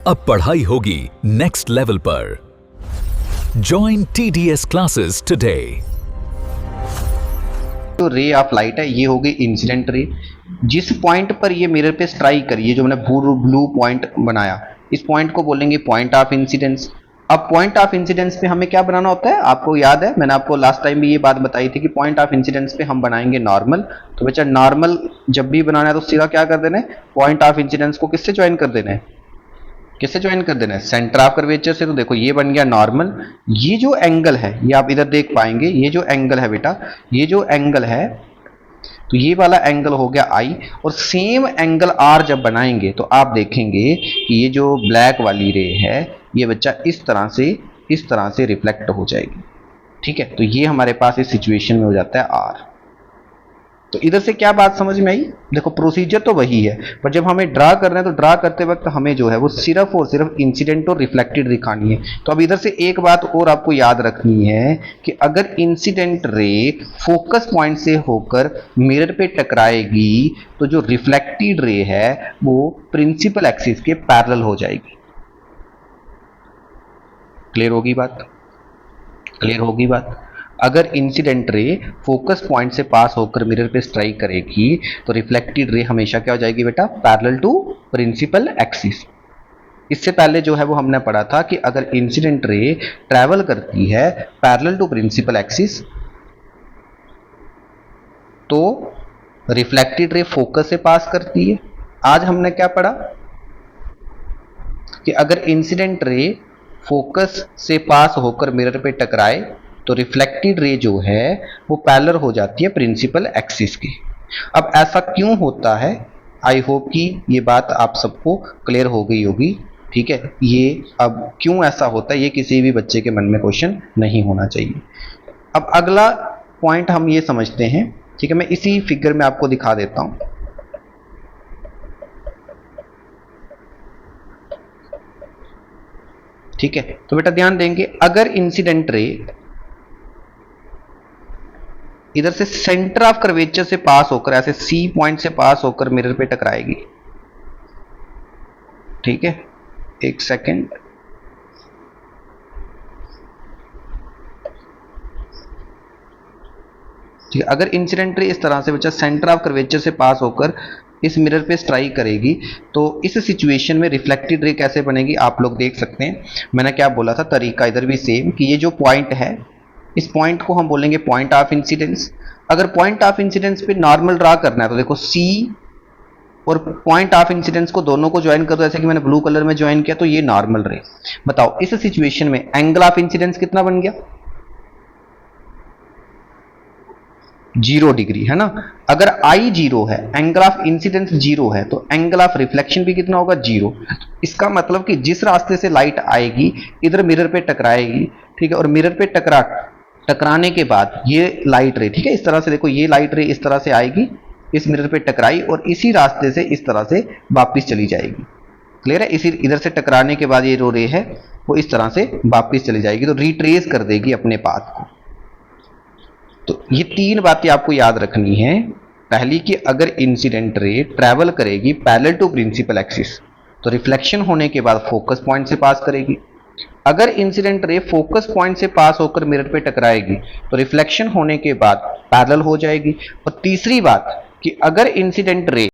अब पढ़ाई होगी नेक्स्ट लेवल पर। Join TDS classes today. जो रे ऑफ लाइट है ये होगी इंसिडेंट रे। जिस पॉइंट पर ये मिरर पे स्ट्राइक करी है, जो मैंने ब्लू पॉइंट बनाया, इस पॉइंट को बोलेंगे पॉइंट ऑफ इंसिडेंस। अब पॉइंट ऑफ इंसिडेंस पे हमें क्या बनाना होता है, आपको याद है, मैंने आपको लास्ट टाइम भी ये बात बताई थी कि पॉइंट ऑफ इंसिडेंस पे हम बनाएंगे नॉर्मल। तो बच्चा नॉर्मल जब भी बनाना है तो सीधा क्या कर देना है, पॉइंट ऑफ इंसिडेंस को किससे ज्वाइन कर देना है, किससे ज्वाइन कर देना है, सेंटर ऑफ कर्वेचर से। तो देखो ये बन गया नॉर्मल। ये जो एंगल है ये आप इधर देख पाएंगे, ये जो एंगल है बेटा, ये जो एंगल है, तो ये वाला एंगल हो गया आई। और सेम एंगल आर जब बनाएंगे तो आप देखेंगे कि ये जो ब्लैक वाली रे है ये बच्चा इस तरह से रिफ्लेक्ट हो जाएगी। ठीक है, तो ये हमारे पास इस सिचुएशन में हो जाता है आर। तो इधर से क्या बात समझ में आई, देखो प्रोसीजर तो वही है, पर जब हमें ड्रा कर रहे हैं तो ड्रा करते वक्त हमें जो है वो सिर्फ और सिर्फ इंसिडेंट और रिफ्लेक्टेड दिखानी है। तो अब इधर से एक बात और आपको याद रखनी है कि अगर इंसिडेंट रे फोकस पॉइंट से होकर मिरर पे टकराएगी तो जो रिफ्लेक्टेड रे है वो प्रिंसिपल एक्सिस के पैरेलल हो जाएगी। क्लियर होगी बात, क्लियर होगी बात। अगर इंसिडेंट रे फोकस पॉइंट से पास होकर मिरर पे स्ट्राइक करेगी तो रिफ्लेक्टेड रे हमेशा क्या हो जाएगी बेटा, पैरेलल टू प्रिंसिपल एक्सिस। इससे पहले जो है वो हमने पढ़ा था कि अगर इंसिडेंट रे ट्रैवल करती है पैरेलल टू प्रिंसिपल एक्सिस तो रिफ्लेक्टेड रे फोकस से पास करती है। आज हमने क्या पढ़ा कि अगर इंसिडेंट रे फोकस से पास होकर मिरर पे टकराए तो रिफ्लेक्टेड रे जो है वो पैरेलल हो जाती है प्रिंसिपल एक्सिस की। अब ऐसा क्यों होता है, आई होप कि ये बात आप सबको क्लियर हो गई होगी। ठीक है, ये अब क्यों ऐसा होता है ये किसी भी बच्चे के मन में क्वेश्चन नहीं होना चाहिए। अब अगला पॉइंट हम ये समझते हैं, ठीक है, मैं इसी फिगर में आपको दिखा देता हूं। ठीक है, तो बेटा ध्यान देंगे, अगर इंसिडेंट रे इधर से सेंटर ऑफ कर्वेचर से पास होकर ऐसे सी पॉइंट से पास होकर मिरर पे टकराएगी। ठीक है, एक सेकेंड, ठीक है, अगर इंसिडेंट रे इस तरह से बच्चा सेंटर ऑफ कर्वेचर से पास होकर इस मिरर पे स्ट्राइक करेगी तो इस सिचुएशन में रिफ्लेक्टेड रे कैसे बनेगी आप लोग देख सकते हैं। मैंने क्या बोला था, तरीका इधर भी सेम, कि ये जो पॉइंट है इस पॉइंट को हम बोलेंगे पॉइंट ऑफ इंसिडेंस। अगर पॉइंट ऑफ इंसिडेंस पे नॉर्मल ड्रा करना है तो देखो सी और पॉइंट ऑफ इंसिडेंस को दोनों को ज्वाइन कर दो, जैसे कि मैंने ब्लू कलर में ज्वाइन किया, तो ये नॉर्मल रे। बताओ इस सिचुएशन में एंगल ऑफ इंसिडेंस कितना बन गया, 0 डिग्री, है ना। अगर आई 0 है, एंगल ऑफ इंसिडेंस 0 है, तो एंगल ऑफ रिफ्लेक्शन भी कितना होगा, 0। इसका मतलब कि जिस रास्ते से लाइट आएगी इधर मिरर पे टकराएगी, ठीक है, और मिरर पे टकराने के बाद ये लाइट रे, ठीक है, इस तरह से देखो, ये लाइट रे इस तरह से आएगी, इस मिरर पे टकराई और इसी रास्ते से इस तरह से वापस चली जाएगी। क्लियर है, इसी इधर से टकराने के बाद ये जो रे है वो इस तरह से वापस चली जाएगी, तो रिट्रेस कर देगी अपने पाथ को। तो ये 3 बातें आपको याद रखनी है। पहली कि अगर इंसिडेंट रे ट्रैवल करेगी पैरेलल टू प्रिंसिपल एक्सिस तो रिफ्लेक्शन होने के बाद फोकस पॉइंट से पास करेगी। अगर इंसिडेंट रे फोकस पॉइंट से पास होकर मिरर पे टकराएगी तो रिफ्लेक्शन होने के बाद पैरेलल हो जाएगी। और तीसरी बात कि अगर इंसिडेंट रे